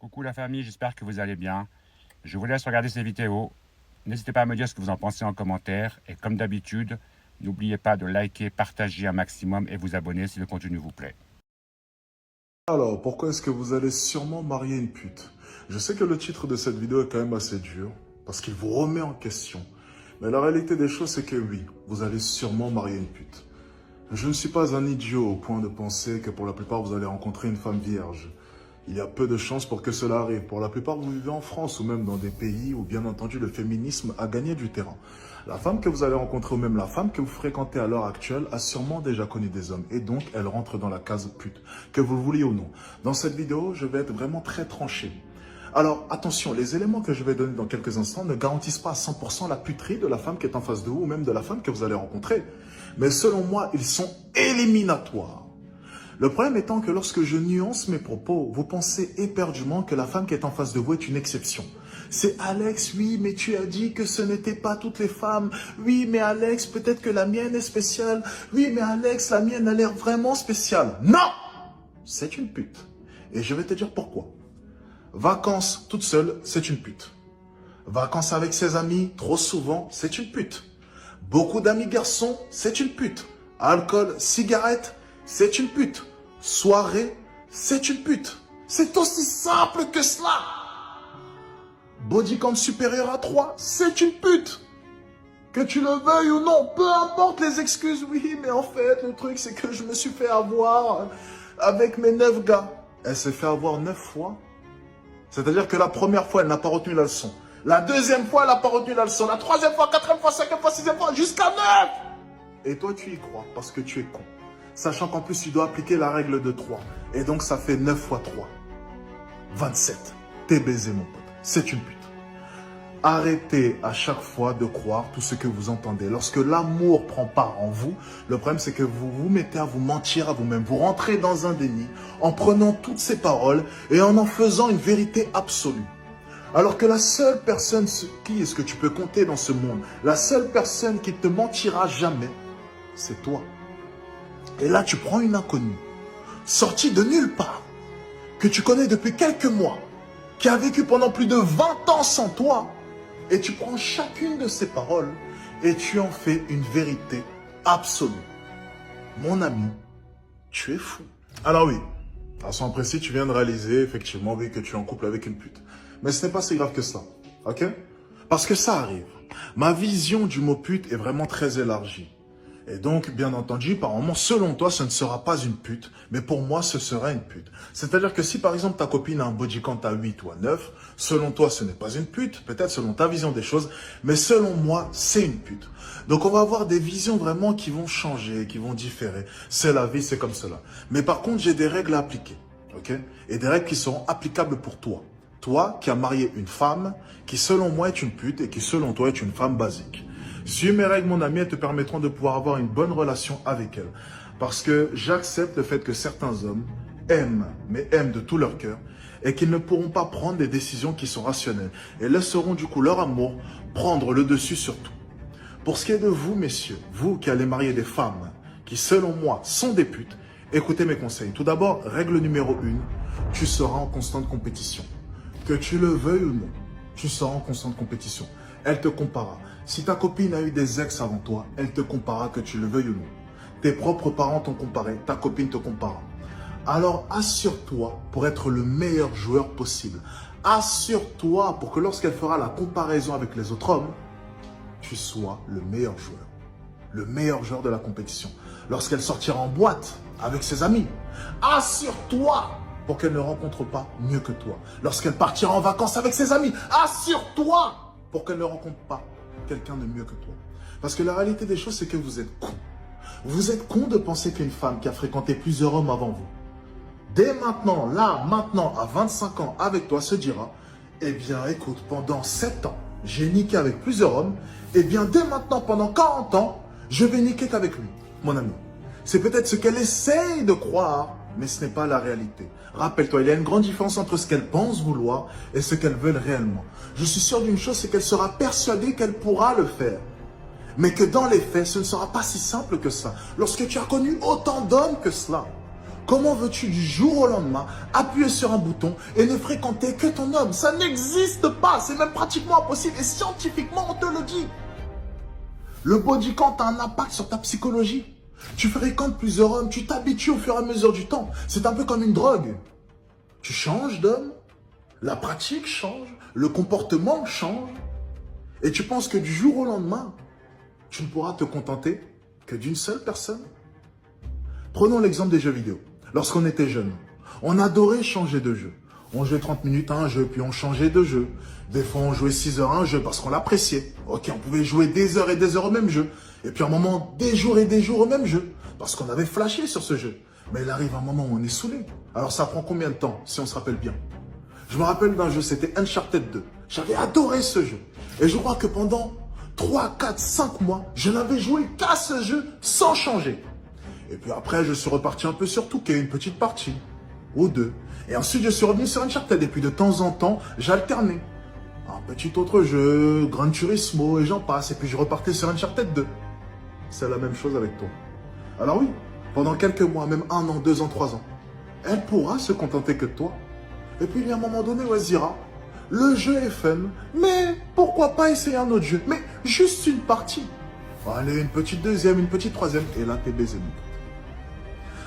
Coucou la famille, j'espère que vous allez bien. Je vous laisse regarder ces vidéos. N'hésitez pas à me dire ce que vous en pensez en commentaire. Et comme d'habitude, n'oubliez pas de liker, partager un maximum et vous abonner si le contenu vous plaît. Alors, pourquoi est-ce que vous allez sûrement marier une pute? Je sais que le titre de cette vidéo est quand même assez dur, parce qu'il vous remet en question. Mais la réalité des choses, c'est que oui, vous allez sûrement marier une pute. Je ne suis pas un idiot au point de penser que pour la plupart, vous allez rencontrer une femme vierge. Il y a peu de chances pour que cela arrive. Pour la plupart, vous vivez en France ou même dans des pays où, bien entendu, le féminisme a gagné du terrain. La femme que vous allez rencontrer ou même la femme que vous fréquentez à l'heure actuelle a sûrement déjà connu des hommes. Et donc, elle rentre dans la case pute, que vous le vouliez ou non. Dans cette vidéo, je vais être vraiment très tranché. Alors, attention, les éléments que je vais donner dans quelques instants ne garantissent pas à 100% la puterie de la femme qui est en face de vous ou même de la femme que vous allez rencontrer. Mais selon moi, ils sont éliminatoires. Le problème étant que lorsque je nuance mes propos, vous pensez éperdument que la femme qui est en face de vous est une exception. C'est Alex, oui, mais tu as dit que ce n'était pas toutes les femmes. Oui, mais Alex, peut-être que la mienne est spéciale. Oui, mais Alex, la mienne a l'air vraiment spéciale. Non! C'est une pute. Et je vais te dire pourquoi. Vacances toute seule, c'est une pute. Vacances avec ses amis, trop souvent, c'est une pute. Beaucoup d'amis garçons, c'est une pute. Alcool, cigarette, c'est une pute. Soirée, c'est une pute. C'est aussi simple que cela. Body count supérieur à 3, c'est une pute. Que tu le veuilles ou non, peu importe les excuses. Oui, mais en fait, le truc, c'est que je me suis fait avoir avec mes 9 gars. Elle s'est fait avoir 9 fois. C'est-à-dire que la première fois, elle n'a pas retenu la leçon. La deuxième fois, elle n'a pas retenu la leçon. La troisième fois, quatrième fois, cinquième fois, sixième fois, jusqu'à 9. Et toi, tu y crois parce que tu es con. Sachant qu'en plus, tu dois appliquer la règle de 3. Et donc, ça fait 9 fois 3. 27. T'es baisé, mon pote. C'est une pute. Arrêtez à chaque fois de croire tout ce que vous entendez. Lorsque l'amour prend part en vous, le problème c'est que vous vous mettez à vous mentir à vous-même. Vous rentrez dans un déni en prenant toutes ces paroles et en faisant une vérité absolue. Alors que la seule personne qui est-ce que tu peux compter dans ce monde, la seule personne qui te mentira jamais, c'est toi. Et là, tu prends une inconnue, sortie de nulle part, que tu connais depuis quelques mois, qui a vécu pendant plus de 20 ans sans toi, et tu prends chacune de ces paroles et tu en fais une vérité absolue. Mon ami, tu es fou. Alors oui, à son précis, tu viens de réaliser effectivement oui, que tu es en couple avec une pute. Mais ce n'est pas si grave que ça, ok? Parce que ça arrive. Ma vision du mot pute est vraiment très élargie. Et donc, bien entendu, par moment, selon toi, ce ne sera pas une pute, mais pour moi, ce sera une pute. C'est-à-dire que si, par exemple, ta copine a un body count à 8 ou à 9, selon toi, ce n'est pas une pute, peut-être selon ta vision des choses, mais selon moi, c'est une pute. Donc, on va avoir des visions vraiment qui vont changer, qui vont différer. C'est la vie, c'est comme cela. Mais par contre, j'ai des règles à appliquer, ok? Et des règles qui seront applicables pour toi. Toi, qui as marié une femme, qui selon moi est une pute et qui selon toi est une femme basique. Suis mes règles, mon ami, elles te permettront de pouvoir avoir une bonne relation avec elle. Parce que j'accepte le fait que certains hommes aiment, mais aiment de tout leur cœur, et qu'ils ne pourront pas prendre des décisions qui sont rationnelles, et laisseront du coup leur amour prendre le dessus sur tout. Pour ce qui est de vous, messieurs, vous qui allez marier des femmes, qui selon moi sont des putes, écoutez mes conseils. Tout d'abord, règle numéro 1, tu seras en constante compétition. Que tu le veuilles ou non, tu seras en constante compétition. Elle te comparera. Si ta copine a eu des ex avant toi, elle te comparera que tu le veuilles ou non. Tes propres parents t'ont comparé, ta copine te comparera. Alors assure-toi pour être le meilleur joueur possible. Assure-toi pour que lorsqu'elle fera la comparaison avec les autres hommes, tu sois le meilleur joueur. Le meilleur joueur de la compétition. Lorsqu'elle sortira en boîte avec ses amis, assure-toi pour qu'elle ne rencontre pas mieux que toi. Lorsqu'elle partira en vacances avec ses amis, assure-toi pour qu'elle ne rencontre pas quelqu'un de mieux que toi. Parce que la réalité des choses, c'est que vous êtes con. Vous êtes con de penser qu'une femme qui a fréquenté plusieurs hommes avant vous, dès maintenant, là, maintenant, à 25 ans, avec toi, se dira, eh bien, écoute, pendant 7 ans, j'ai niqué avec plusieurs hommes, eh bien, dès maintenant, pendant 40 ans, je vais niquer qu'avec lui, mon ami. C'est peut-être ce qu'elle essaye de croire, mais ce n'est pas la réalité. Rappelle-toi, il y a une grande différence entre ce qu'elle pense vouloir et ce qu'elle veut réellement. Je suis sûr d'une chose, c'est qu'elle sera persuadée qu'elle pourra le faire. Mais que dans les faits, ce ne sera pas si simple que ça. Lorsque tu as connu autant d'hommes que cela, Comment veux-tu du jour au lendemain appuyer sur un bouton et ne fréquenter que ton homme? Ça n'existe pas, c'est même pratiquement impossible et scientifiquement on te le dit. Le body count a un impact sur ta psychologie. Tu fréquentes plusieurs hommes, tu t'habitues au fur et à mesure du temps. C'est un peu comme une drogue. Tu changes d'homme, la pratique change, le comportement change. Et tu penses que du jour au lendemain, tu ne pourras te contenter que d'une seule personne? Prenons l'exemple des jeux vidéo. Lorsqu'on était jeune, on adorait changer de jeu. On jouait 30 minutes à un jeu, puis on changeait de jeu. Des fois, on jouait 6 heures à un jeu parce qu'on l'appréciait. Ok, on pouvait jouer des heures et des heures au même jeu. Et puis à un moment, des jours et des jours au même jeu. Parce qu'on avait flashé sur ce jeu. Mais il arrive un moment où on est saoulé. Alors ça prend combien de temps, si on se rappelle bien? Je me rappelle d'un jeu, c'était Uncharted 2. J'avais adoré ce jeu. Et je crois que pendant 3, 4, 5 mois, je n'avais joué qu'à ce jeu sans changer. Et puis après, je suis reparti un peu sur tout, qu'il y ait une petite partie, ou deux. Et ensuite, je suis revenu sur Uncharted. Et puis de temps en temps, j'alternais. Un petit autre jeu, Gran Turismo, et j'en passe. Et puis je repartais sur Uncharted 2. C'est la même chose avec toi. Alors oui, pendant quelques mois, même 1 an, 2 ans, 3 ans, elle pourra se contenter que de toi. Et puis il y a un moment donné où elle se dira, le jeu est fun, mais pourquoi pas essayer un autre jeu? Mais juste une partie. Allez, une petite deuxième, une petite troisième, et là t'es baisé.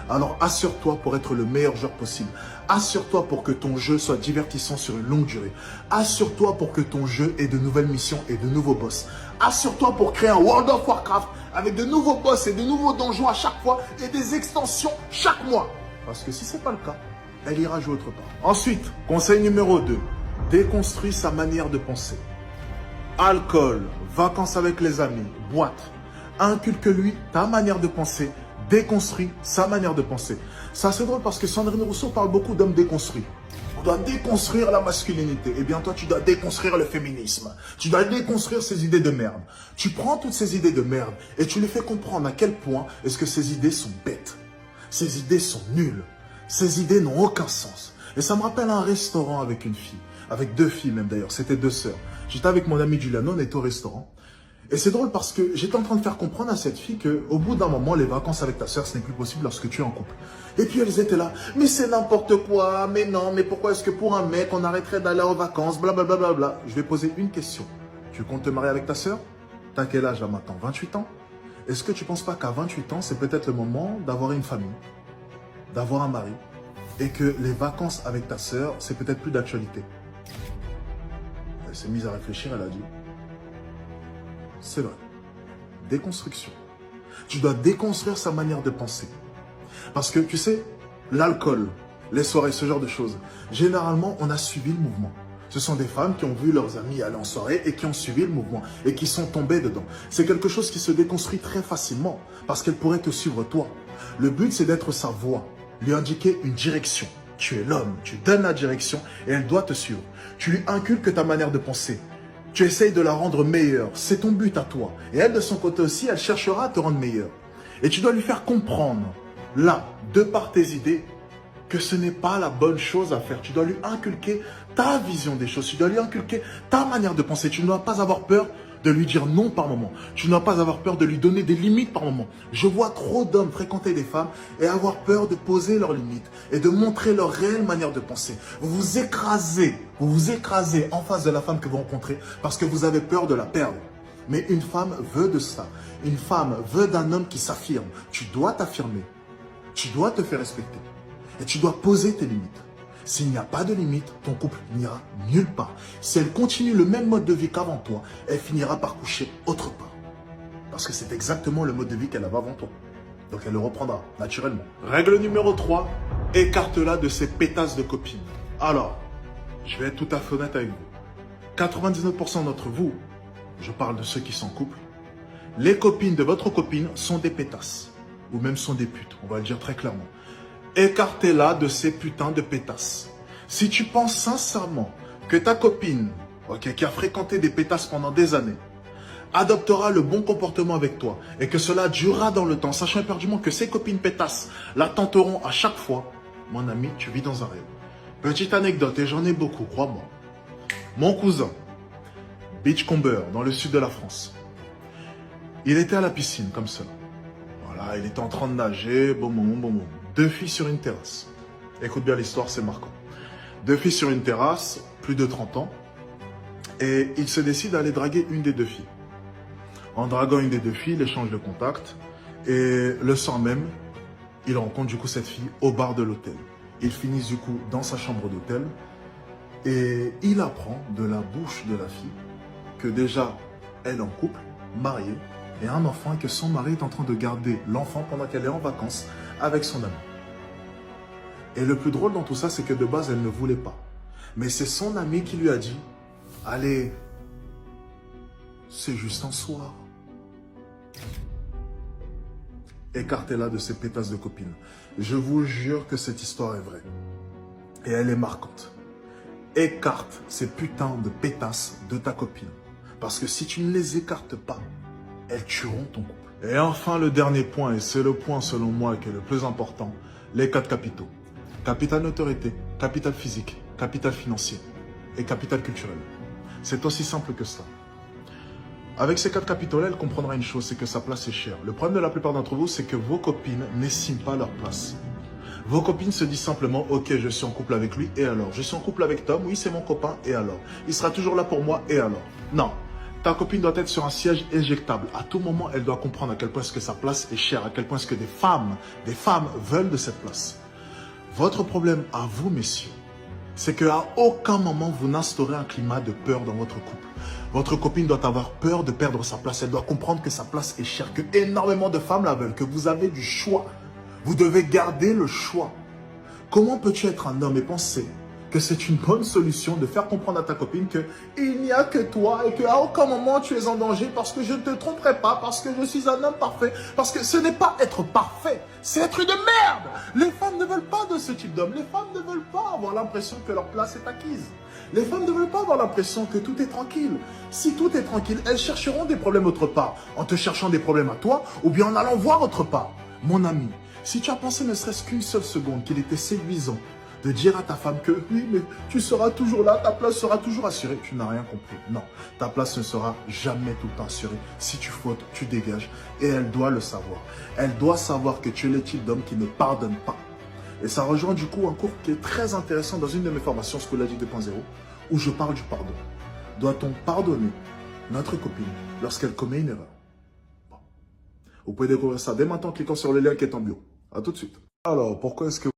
Alors assure-toi pour être le meilleur joueur possible. Assure-toi pour que ton jeu soit divertissant sur une longue durée. Assure-toi pour que ton jeu ait de nouvelles missions et de nouveaux boss. Assure-toi pour créer un World of Warcraft avec de nouveaux boss et de nouveaux donjons à chaque fois et des extensions chaque mois. Parce que si ce n'est pas le cas, elle ira jouer autre part. Ensuite, conseil numéro 2, déconstruis sa manière de penser. Alcool, vacances avec les amis, boîte. Inculque-lui ta manière de penser. Déconstruit sa manière de penser. Ça, c'est drôle parce que Sandrine Rousseau parle beaucoup d'hommes déconstruits. On doit déconstruire la masculinité. Eh bien, toi, tu dois déconstruire le féminisme. Tu dois déconstruire ces idées de merde. Tu prends toutes ces idées de merde et tu les fais comprendre à quel point est-ce que ces idées sont bêtes. Ces idées sont nulles. Ces idées n'ont aucun sens. Et ça me rappelle un restaurant avec une fille. Avec 2 filles même d'ailleurs. C'était 2 sœurs. J'étais avec mon ami Giuliano, on était au restaurant. Et c'est drôle parce que j'étais en train de faire comprendre à cette fille qu'au bout d'un moment, les vacances avec ta sœur, ce n'est plus possible lorsque tu es en couple. Et puis elles étaient là, mais c'est n'importe quoi, mais non, mais pourquoi est-ce que pour un mec, on arrêterait d'aller en vacances, blablabla. Bla, bla, bla. Je vais poser une question. Tu comptes te marier avec ta sœur? T'as quel âge là maintenant? 28 ans? Est-ce que tu ne penses pas qu'à 28 ans, c'est peut-être le moment d'avoir une famille, d'avoir un mari, et que les vacances avec ta sœur, c'est peut-être plus d'actualité? Elle s'est mise à réfléchir, elle a dit, c'est vrai. Déconstruction. Tu dois déconstruire sa manière de penser. Parce que, tu sais, l'alcool, les soirées, ce genre de choses, généralement, on a suivi le mouvement. Ce sont des femmes qui ont vu leurs amis aller en soirée et qui ont suivi le mouvement et qui sont tombées dedans. C'est quelque chose qui se déconstruit très facilement parce qu'elle pourrait te suivre toi. Le but, c'est d'être sa voix, lui indiquer une direction. Tu es l'homme, tu donnes la direction et elle doit te suivre. Tu lui inculques ta manière de penser. Tu essayes de la rendre meilleure. C'est ton but à toi. Et elle, de son côté aussi, elle cherchera à te rendre meilleure. Et tu dois lui faire comprendre, là, de par tes idées, que ce n'est pas la bonne chose à faire. Tu dois lui inculquer ta vision des choses. Tu dois lui inculquer ta manière de penser. Tu ne dois pas avoir peur de lui dire non par moment. Tu ne dois pas avoir peur de lui donner des limites par moment. Je vois trop d'hommes fréquenter des femmes et avoir peur de poser leurs limites et de montrer leur réelle manière de penser. Vous vous écrasez en face de la femme que vous rencontrez parce que vous avez peur de la perdre. Mais une femme veut de ça. Une femme veut d'un homme qui s'affirme. Tu dois t'affirmer. Tu dois te faire respecter. Et tu dois poser tes limites. S'il n'y a pas de limite, ton couple n'ira nulle part. Si elle continue le même mode de vie qu'avant toi, elle finira par coucher autre part. Parce que c'est exactement le mode de vie qu'elle avait avant toi. Donc elle le reprendra, naturellement. Règle numéro 3, écarte-la de ses pétasses de copines. Alors, je vais être tout à fait honnête avec vous. 99% d'entre vous, je parle de ceux qui sont en couple, les copines de votre copine sont des pétasses. Ou même sont des putes, on va le dire très clairement. Écartez-la de ces putains de pétasses. Si tu penses sincèrement que ta copine, qui a fréquenté des pétasses pendant des années, adoptera le bon comportement avec toi et que cela durera dans le temps, sachant éperdument que ces copines pétasses la tenteront à chaque fois, mon ami, tu vis dans un rêve. Petite anecdote, et j'en ai beaucoup, crois-moi. Mon cousin, beachcomber dans le sud de la France, il était à la piscine comme ça. Voilà, il était en train de nager, boum, boum, boum, boum. 2 filles sur une terrasse. Écoute bien l'histoire, c'est marquant. 2 filles sur une terrasse, plus de 30 ans. Et il se décide d'aller draguer une des 2 filles. En draguant une des 2 filles, il échange de contact. Et le soir même, il rencontre du coup cette fille au bar de l'hôtel. Ils finissent du coup dans sa chambre d'hôtel. Et il apprend de la bouche de la fille que déjà, elle est en couple, mariée, et a un enfant, et que son mari est en train de garder l'enfant pendant qu'elle est en vacances avec son ami. Et le plus drôle dans tout ça, c'est que de base, elle ne voulait pas. Mais c'est son ami qui lui a dit, allez, c'est juste un soir. Écartez-la de ces pétasses de copines. Je vous jure que cette histoire est vraie. Et elle est marquante. Écarte ces putains de pétasses de ta copine. Parce que si tu ne les écartes pas, elles tueront ton couple. Et enfin, le dernier point, et c'est le point selon moi qui est le plus important, les 4 capitaux. Capital notoriété, capital physique, capital financier et capital culturel. C'est aussi simple que ça. Avec ces 4 capitaux-là, elle comprendra une chose, c'est que sa place est chère. Le problème de la plupart d'entre vous, c'est que vos copines n'estiment pas leur place. Vos copines se disent simplement, ok, je suis en couple avec lui, et alors? Je suis en couple avec Tom, oui, c'est mon copain, et alors? Il sera toujours là pour moi, et alors? Non. Ta copine doit être sur un siège éjectable. À tout moment, elle doit comprendre à quel point est-ce que sa place est chère, à quel point est-ce que des femmes veulent de cette place. Votre problème à vous, messieurs, c'est qu'à aucun moment, vous n'instaurez un climat de peur dans votre couple. Votre copine doit avoir peur de perdre sa place. Elle doit comprendre que sa place est chère, que énormément de femmes la veulent, que vous avez du choix. Vous devez garder le choix. Comment peux-tu être un homme et penser que c'est une bonne solution de faire comprendre à ta copine qu'il n'y a que toi et qu'à aucun moment tu es en danger parce que je ne te tromperai pas, parce que je suis un homme parfait, parce que ce n'est pas être parfait, c'est être une merde. Les femmes ne veulent pas de ce type d'homme. Les femmes ne veulent pas avoir l'impression que leur place est acquise. Les femmes ne veulent pas avoir l'impression que tout est tranquille. Si tout est tranquille, elles chercheront des problèmes autre part, en te cherchant des problèmes à toi ou bien en allant voir autre part. Mon ami, si tu as pensé ne serait-ce qu'une seule seconde qu'il était séduisant de dire à ta femme que oui, mais tu seras toujours là, ta place sera toujours assurée, tu n'as rien compris. Non, ta place ne sera jamais tout le temps assurée. Si tu fautes, tu dégages. Et elle doit le savoir. Elle doit savoir que tu es le type d'homme qui ne pardonne pas. Et ça rejoint du coup un cours qui est très intéressant dans une de mes formations, Schoology 2.0, où je parle du pardon. Doit-on pardonner notre copine lorsqu'elle commet une erreur? Bon. Vous pouvez découvrir ça dès maintenant en cliquant sur le lien qui est en bio. A tout de suite. Alors, pourquoi est-ce que